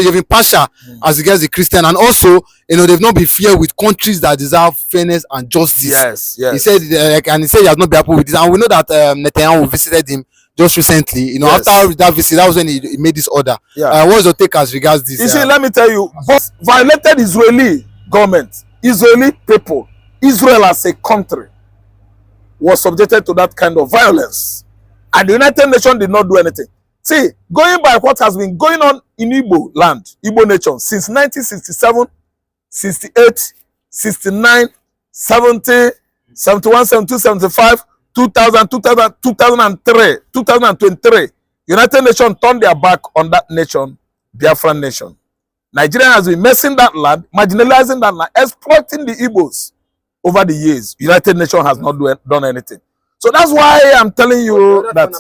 they've been partial as against the Christian, and also, you know, they've not been fair with countries that deserve fairness and justice. Yes. He said, and he said he has not been happy with this, and we know that Netanyahu visited him just recently. You know, after that visit, that was when he made this order. What's your take as regards this? You see, let me tell you, both violated Israeli government, Israeli people, Israel as a country was subjected to that kind of violence, and the United Nations did not do anything. See, going by what has been going on in Igbo land, Igbo nation, since 1967, 68, 69, 70, 71, 72, 75, 2000, 2003, 2023, United Nations turned their back on that nation, Biafra nation. Nigeria has been messing that land, marginalizing that land, exploiting the Igbos over the years. United Nations has not done anything. So that's why I'm telling you that,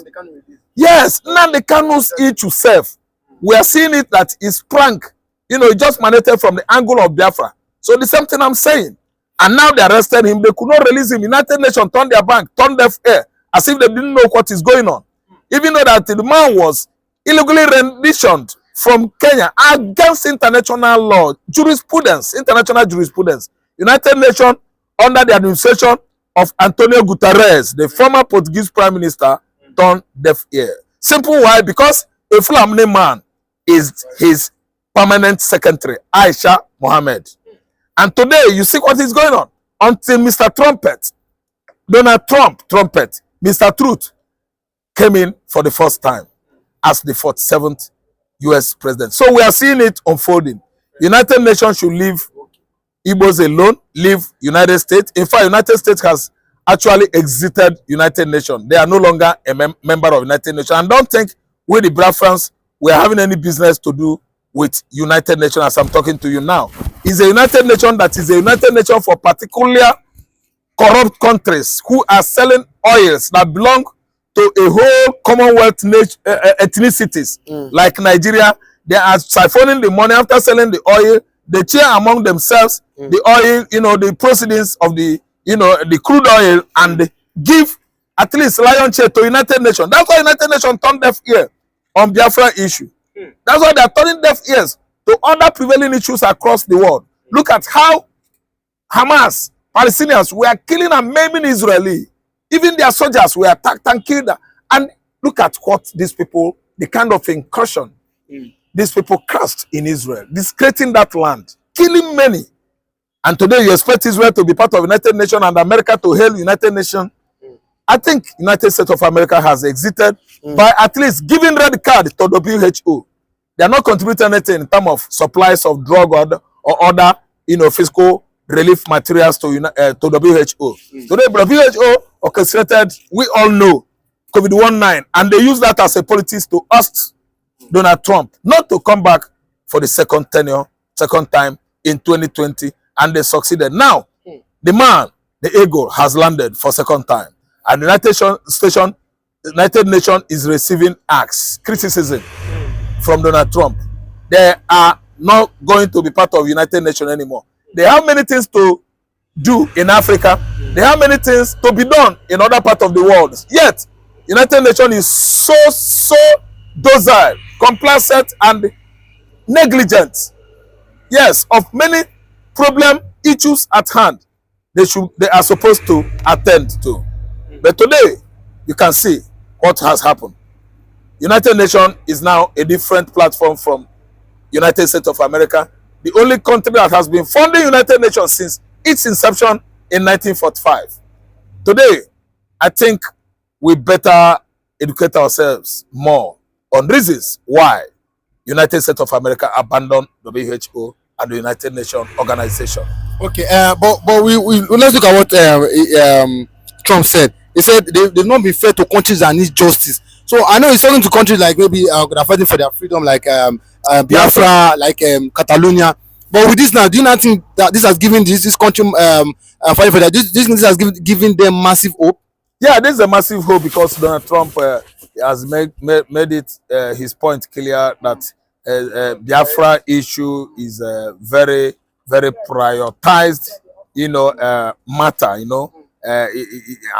yes, Nnamdi Kanu's issue self, we are seeing it that is prank. You know, it just mandated from the angle of Biafra. So the same thing I'm saying. And now they arrested him. They could not release him. United Nations turned their back, turned deaf ear, as if they didn't know what is going on. Even though that the man was illegally renditioned from Kenya against international law, jurisprudence, international jurisprudence. United Nations, under the administration of Antonio Guterres, the former Portuguese Prime Minister, turned deaf ear. Simple why? Because a Fulani man is his permanent secretary, Aisha Mohammed. And today, you see what is going on. Until Mr. Trumpet, Donald Trump, Mr. Truth, came in for the first time as the 47th U.S. president. So we are seeing it unfolding. United Nations should leave Igbos alone, leave United States. In fact, United States has actually exited United Nations. They are no longer a member of United Nations. And don't think we, the Biafrans, we are having any business to do with United Nations as I'm talking to you now. It's a United Nation that is a United Nation for particular corrupt countries who are selling oils that belong to a whole Commonwealth ethnicities like Nigeria. They are siphoning the money after selling the oil. They share among themselves the oil, you know, the proceedings of the, you know, the crude oil, and give at least lion share to United Nations. That's why United Nations turned deaf ear on Biafra issue. That's why they are turning deaf ears to other prevailing issues across the world. Look at how Hamas, Palestinians, were killing and maiming Israeli. Even their soldiers were attacked and killed. And look at what these people, the kind of incursion these people cast in Israel, discrediting that land, killing many. And today you expect Israel to be part of United Nations and America to hail United Nations. I think United States of America has exited by at least giving red card to WHO. They are not contributing anything in terms of supplies of drug or other, you know, fiscal relief materials to WHO. Today, WHO orchestrated, we all know, COVID-19, and they use that as a politics to ask Donald Trump not to come back for the second time in 2020, and they succeeded. Now, the man, the eagle, has landed for second time, and the United Nations is receiving criticism from Donald Trump. They are not going to be part of United Nations anymore. They have many things to do in Africa. They have many things to be done in other parts of the world. Yet, United Nations is so docile, complacent, and negligent. Yes, of many issues at hand, they are supposed to attend to. But today, you can see what has happened. United Nations is now a different platform from United States of America, the only country that has been funding United Nations since its inception in 1945. Today, I think we better educate ourselves more on reasons why United States of America abandoned WHO and the United Nations organization. Okay, but let's look at what Trump said. He said they've not been fair to countries that need justice. So I know he's talking to countries like maybe that are fighting for their freedom, like Biafra, like Catalonia. But with this now, do you not think that this has given this country fighting for that? This has given them massive hope? Yeah, this is a massive hope because Donald Trump has made it his point clear that Biafra issue is very, very prioritized, you know, matter, you know,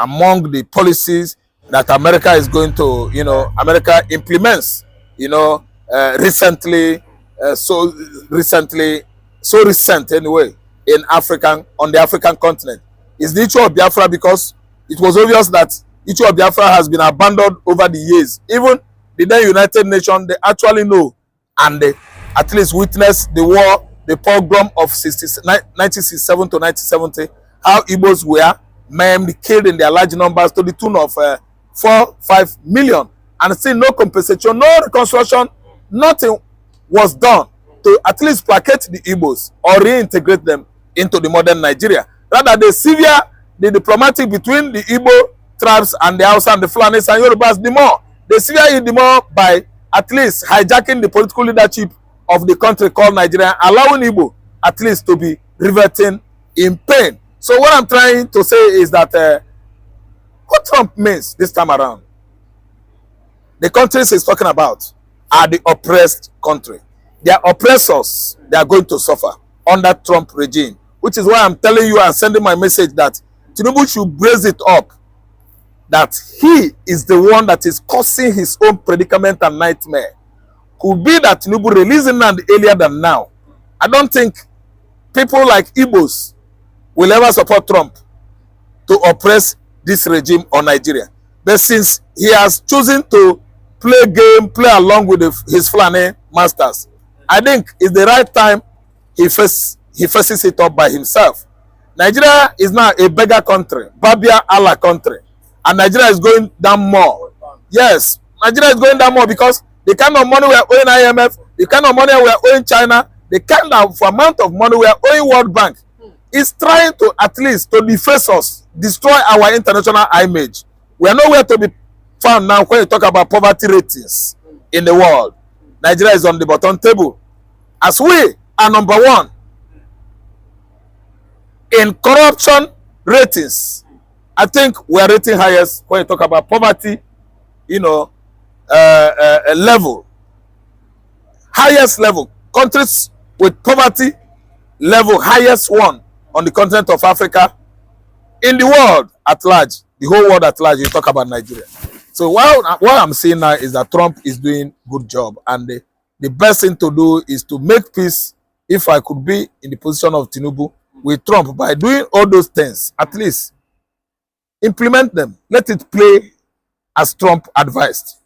among the policies that America is going to, you know, America implements, you know, recently so recently, so recent anyway, on the African continent is the issue of Biafra, because it was obvious that the issue of Biafra has been abandoned over the years. Even the then United Nations, they actually know, and they at least witnessed the war, the pogrom of 1967 to 1970, how Igbos were maimed, killed in their large numbers to the tune of 4-5 million, and still no compensation, no reconstruction, nothing was done to at least placate the Igbos or reintegrate them into the modern Nigeria. Rather, they sever the diplomatic between the Igbo tribes and the Hausa and the Fulanis and Yorubas the more. They sever it the more by at least hijacking the political leadership of the country called Nigeria, allowing Igbo at least to be riveting in pain. So what I'm trying to say is that what Trump means this time around, the countries he's talking about are the oppressed country. Their oppressors, they are going to suffer under Trump regime, which is why I'm telling you and sending my message that Tinubu should brace it up, that he is the one that is causing his own predicament and nightmare. Could be that Tinubu releasing land earlier than now. I don't think people like Igbos will ever support Trump to oppress this regime on Nigeria. But since he has chosen to play along with his Fulani masters, I think it's the right time he faces it up by himself. Nigeria is now a beggar country, Babia Allah country, and Nigeria is going down more. Yes, Nigeria is going down more because the kind of money we are owing IMF, the kind of money we are owing China, the kind of amount of money we are owing World Bank is trying to at least to deface us, destroy our international image. We are nowhere to be found now when you talk about poverty ratings in the world. Nigeria is on the bottom table, as we are number one in corruption ratings. I think we are rating highest when you talk about poverty, level, highest level. Countries with poverty level, highest one on the continent of Africa, in the world at large, the whole world at large. You talk about Nigeria. So what I'm saying now is that Trump is doing good job, and the best thing to do is to make peace. If I could be in the position of Tinubu with Trump, by doing all those things, at least implement them. Let it play as Trump advised.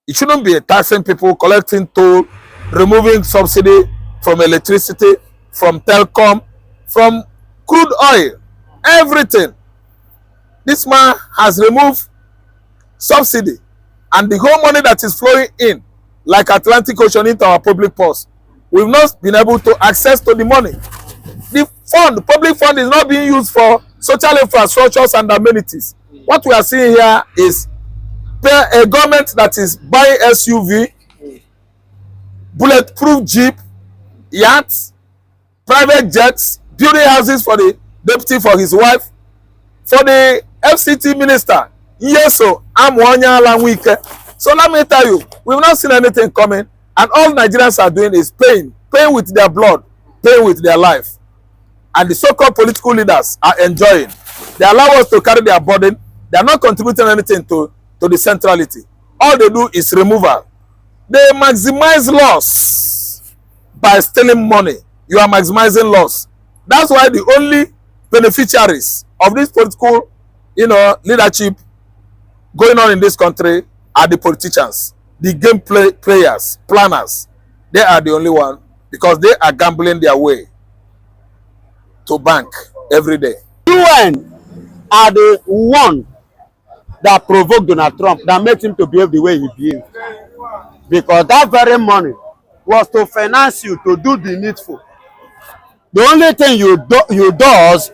It shouldn't be taxing people, collecting toll, removing subsidy from electricity, from telecom, from crude oil, everything. This man has removed subsidy, and the whole money that is flowing in like Atlantic Ocean into our public purse, we've not been able to access to the money. The public fund is not being used for social infrastructures and amenities. What we are seeing here is a government that is buying SUV, bulletproof jeep, yachts, private jets, building houses for the deputy for his wife, for the FCT minister. Yes, so I'm one year long week. So let me tell you, we've not seen anything coming, and all Nigerians are doing is paying with their blood, paying with their life. And the so-called political leaders are enjoying. They allow us to carry their burden. They are not contributing anything to the centrality. All they do is removal. They maximize loss by stealing money. You are maximizing loss. That's why the only beneficiaries of this political, leadership going on in this country are the politicians, the game players, planners. They are the only one, because they are gambling their way to bank every day. UN are the one that provoked Donald Trump, that makes him to behave the way he behaved. Because that very money was to finance you to do the needful. The only thing you do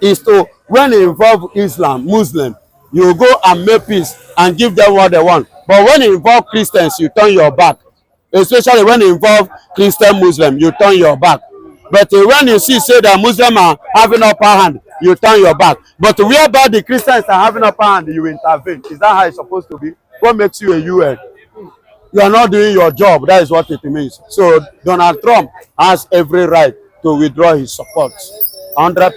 is to, when it involves Islam, Muslim, you go and make peace and give them what they want. But when it involves Christians, you turn your back. Especially when it involves Christian Muslim, you turn your back. But when you say that Muslims are having upper hand, you turn your back. But whereby the Christians are having upper hand, you intervene. Is that how it's supposed to be? What makes you a UN? You are not doing your job. That is what it means. So Donald Trump has every right to withdraw his support. 100%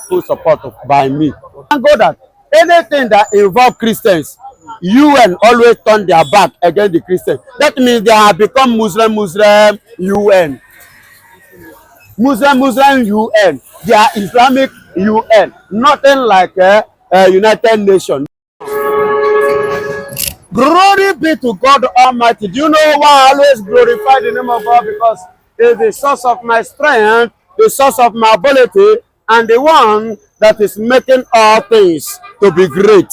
full support by me. Thank God that anything that involves Christians, UN always turn their back against the Christians. That means they have become Muslim, UN. Muslim UN. They are Islamic UN. Nothing like United Nations. Glory be to God Almighty. Do you know why I always glorify the name of God? Because it's the source of my strength, the source of my ability, and the one that is making all things to be great,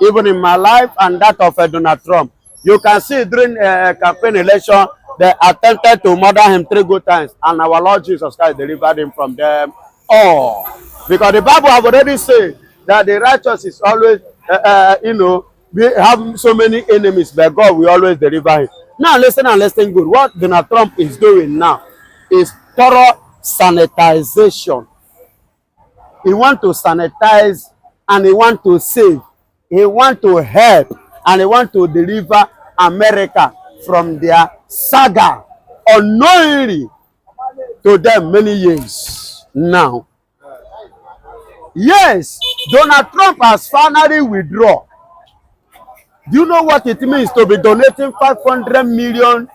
even in my life and that of Donald Trump. You can see during campaign election, they attempted to murder him 3 good times, and our Lord Jesus Christ delivered him from them all. Because the Bible have already said that the righteous is always, we have so many enemies, but God will always deliver him. Now listen and listen good. What Donald Trump is doing now is thorough sanitization. He want to sanitize and he want to save. He want to help and he want to deliver America from their saga unknowingly to them many years now. Yes, Donald Trump has finally withdrawn. Do you know what it means to be donating $500 million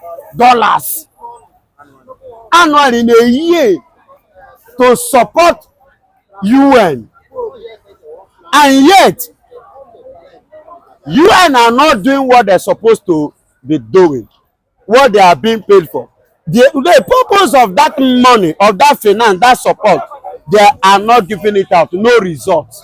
annually in a year to support UN? And yet, UN are not doing what they're supposed to be doing, what they are being paid for. The purpose of that money, of that finance, that support, they are not giving it out, no results.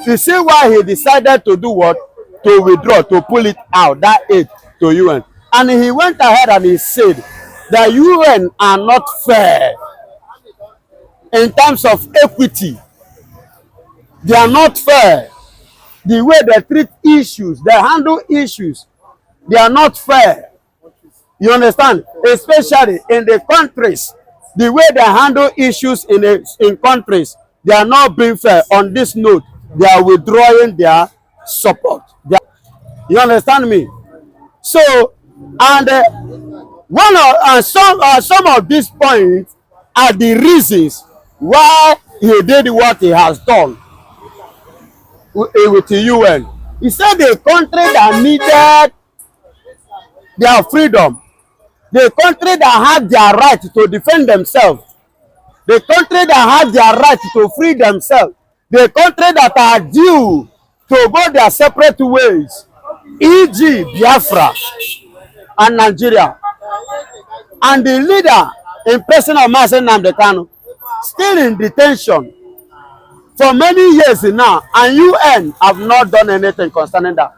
You see why he decided to do what? To withdraw, to pull it out, that aid to UN. And he went ahead and he said that UN are not fair in terms of equity. They are not fair. The way they treat issues, they handle issues, they are not fair. You understand? Especially in the countries, the way they handle issues in countries, they are not being fair. On this note, they are withdrawing their support. You understand me? So, and some of these points are the reasons why he did what he has done with the UN. He said the country that needed their freedom, the country that had their right to defend themselves, the country that had their right to free themselves, the country that are due to go their separate ways, e.g. Biafra and Nigeria, and the leader in person of Mazen Namdekano still in detention for many years now, and UN have not done anything concerning that.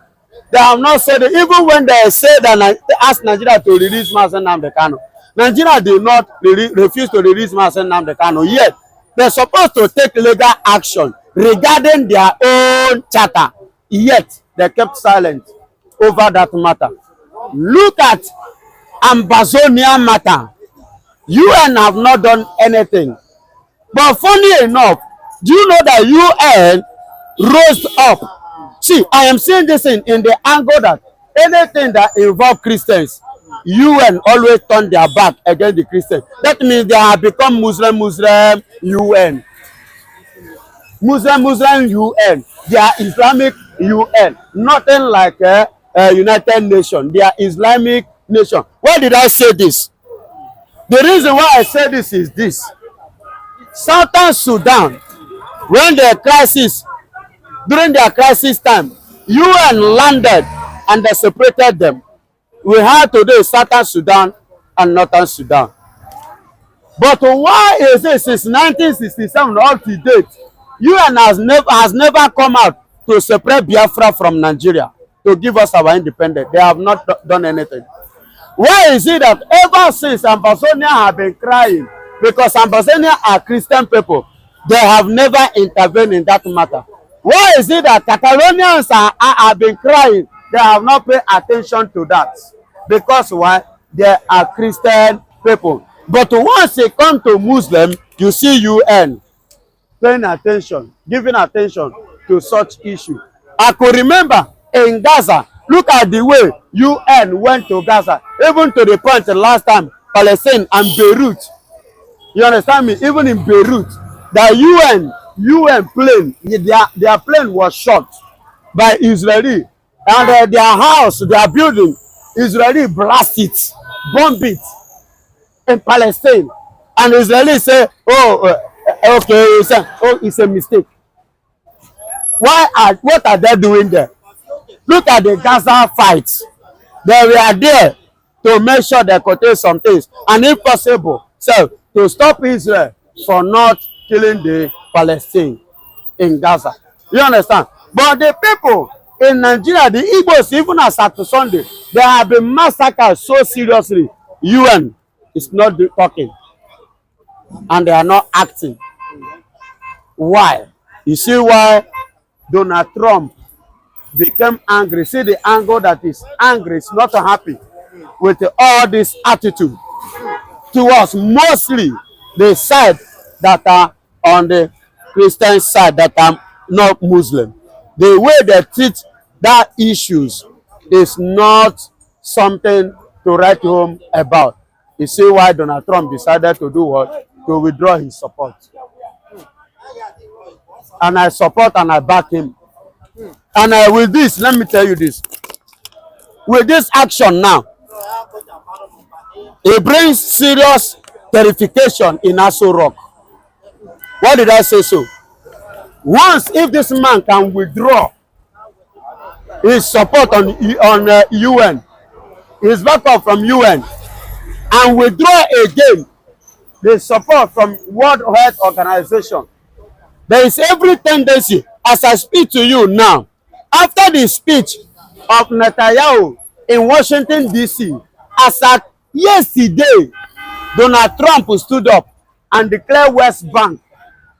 They have not said it. Even when they said that they asked Nigeria to release Mazen Namdekano, Nigeria did not refuse to release Mazen Namdekano. Yet they're supposed to take legal action regarding their own charter. Yet they kept silent over that matter. Look at Ambazonia matter. UN have not done anything. But funny enough, do you know that UN rose up? See, I am saying this in the angle that anything that involves Christians, UN always turn their back against the Christians. That means they have become Muslim UN. Muslim UN. They are Islamic UN. Nothing like United Nations. They are Islamic nation. Why did I say this? The reason why I say this is this. Southern Sudan, when the crisis, during their crisis time, UN landed and they separated them. We have today Southern Sudan and Northern Sudan. But why is it since 1967 up to date, UN has never come out to separate Biafra from Nigeria, to give us our independence? They have not done anything. Why is it that ever since Ambazonia have been crying, because Ambazonia are Christian people, they have never intervened in that matter? Why is it that Catalonians have been crying, they have not paid attention to that? Because why? They are Christian people. But once they come to Muslim, you see UN paying attention, giving attention to such issue. I could remember in Gaza, look at the way UN went to Gaza, even to the point the last time Palestine and Beirut. You understand me? Even in Beirut, the UN plane, their plane was shot by Israeli, and their house, their building, Israeli blast it, bomb it in Palestine. And Israelis say, oh, okay, it's a mistake. What are they doing there? Look at the Gaza fight. They were there to make sure they contain some things, and if possible, so to stop Israel from not killing the Palestine in Gaza. You understand? But the people in Nigeria, the Igbos, even as at Sunday, they have been massacred so seriously. UN is not talking, and they are not acting. Why? You see why Donald Trump became angry. See the angle that is angry, is not happy with all this attitude towards mostly the side that are on the Christian side that are not Muslim. The way they treat that issues is not something to write home about. You see why Donald Trump decided to do what? To withdraw his support. And I support and I back him. And with this, let me tell you this. With this action now, it brings serious terrification in Asorock. Why did I say so? Once, if this man can withdraw his support on UN, his backup from UN, and withdraw again the support from World Health Organization, there is every tendency, as I speak to you now, after the speech of Netanyahu in Washington, D.C., as at yesterday, Donald Trump stood up and declared West Bank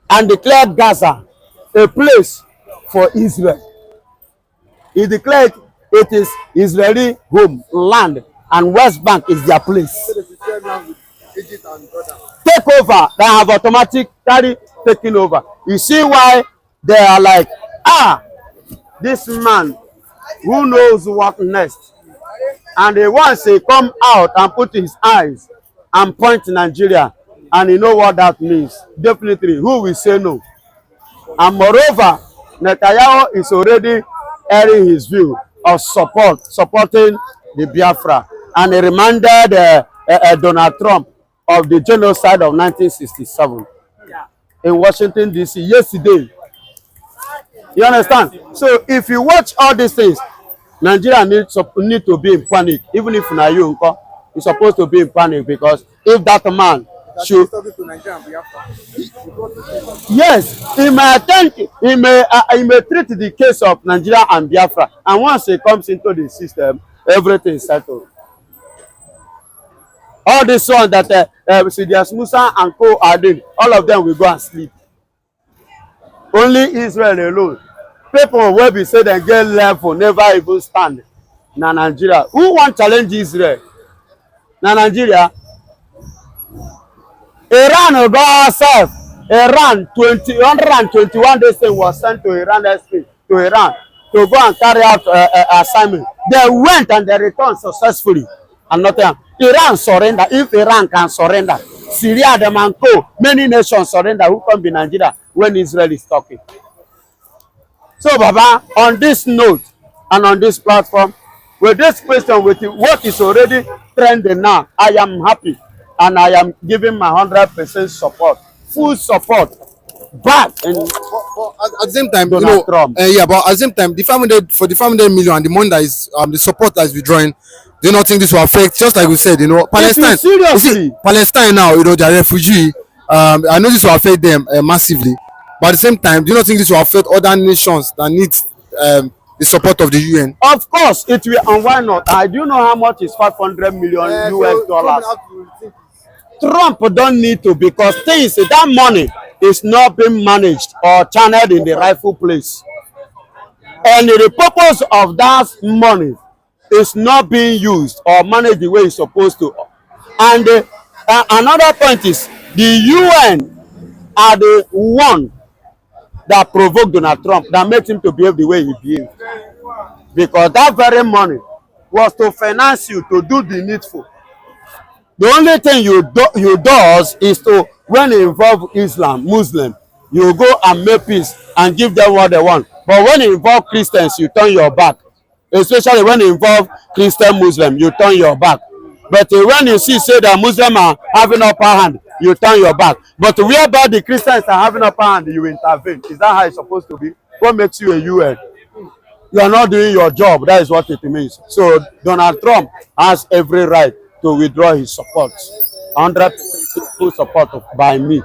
and declared Gaza a place for Israel. He declared it is Israeli home, land, and West Bank is their place. Take over, they have automatically taken over. You see why they are like, this man who knows what next. And they once he come out and put his eyes and point to Nigeria, and you know what that means. Definitely, who will say no? And moreover, Netanyahu is already airing his view of supporting the Biafra. And he reminded Donald Trump of the genocide of 1967 in Washington, D.C. yesterday. You understand? So if you watch all these things, Nigeria need to be in panic. Even if na you, you're supposed to be in panic, because if that man should, yes, he may attend, he may treat the case of Nigeria and Biafra, and once he comes into the system, everything is settled. All this one that Sidious Musa and co are doing, all of them will go and sleep. Only Israel alone. People will be say they get level, never even stand. Na Nigeria. Who want challenge Israel? Na Nigeria. Iran will go herself. Iran 121 days was sent to Iran to Iran to go and carry out assignment. They went and they returned successfully. And nothing. Iran surrender. If Iran can surrender, Syria, the Manco, many nations surrender. Who can be Nigeria when Israel is talking? So, Baba, on this note and on this platform, with this question, with what is already trending now, I am happy and I am giving my 100% support, full support back. And but at the same time, Donald Trump. But at the same time, the 500 million and the money that is the support that is withdrawing, do you not think this will affect? Just like we said, Palestine. Seriously, Palestine now, they are refugee. I know this will affect them massively. But at the same time, do you not think this will affect other nations that need the support of the UN? of course, it will, and why not? I do know how much is 500 million US dollars. Trump don't need to, because things, that money is not being managed or channeled in the rightful place. And the purpose of that money is not being used or managed the way it's supposed to. And another point is, the UN are the one that provoked Donald Trump, that made him to behave the way he behaved. Because that very money was to finance you to do the needful. The only thing you does is to, when it involve Islam, Muslim, you go and make peace and give them what they want. But when it involve Christians, you turn your back. Especially when it involve Christian Muslim, you turn your back. But when you see say that Muslims are having upper hand, you turn your back. But whereby the Christians are having upper hand, you intervene. Is that how it's supposed to be? What makes you a UN? You are not doing your job. That is what it means. So Donald Trump has every right to withdraw his support. 100% full support by me.